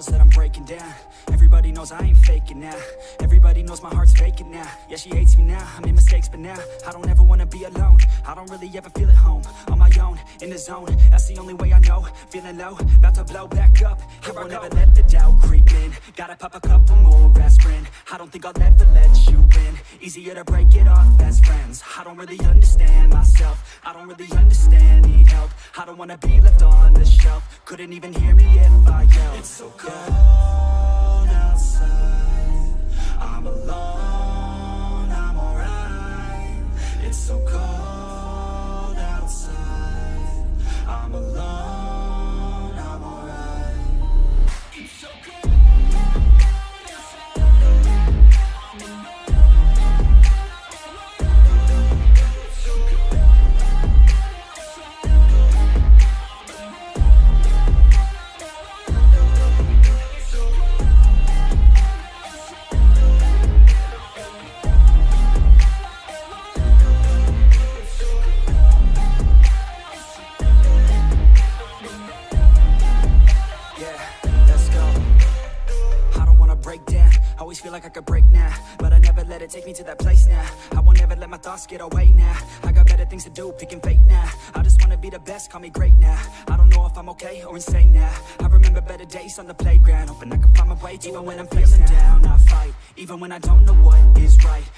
knows that I'm breaking down. Everybody knows I ain't faking now. Everybody knows my heart's faking now. Yeah, she hates me now, I made mistakes, but now I don't ever wanna be alone. I don't really ever feel at home. On my own, in the zone, that's the only way I know. Feeling low, about to blow back up. Here I won't ever let the doubt creep in. Gotta pop a couple more aspirin. I don't think I'll ever let you in. Easier to break it off as friends. I don't really understand myself. I don't really understand, need help. I don't wanna be left on the shelf. Couldn't even hear me if I yelled. It's so cold outside, I'm alone, I'm alright. It's so cold outside, I'm alone, I'm alright. It's so cold outside, I'm alone. Always feel like I could break now, but I never let it take me to that place now. I won't ever let my thoughts get away now. I got better things to do, picking fate now. I just wanna be the best, call me great now. I don't know if I'm okay or insane now. I remember better days on the playground, hoping I could find my way. Even when I'm feeling down, I fight. Even when I don't know what is right.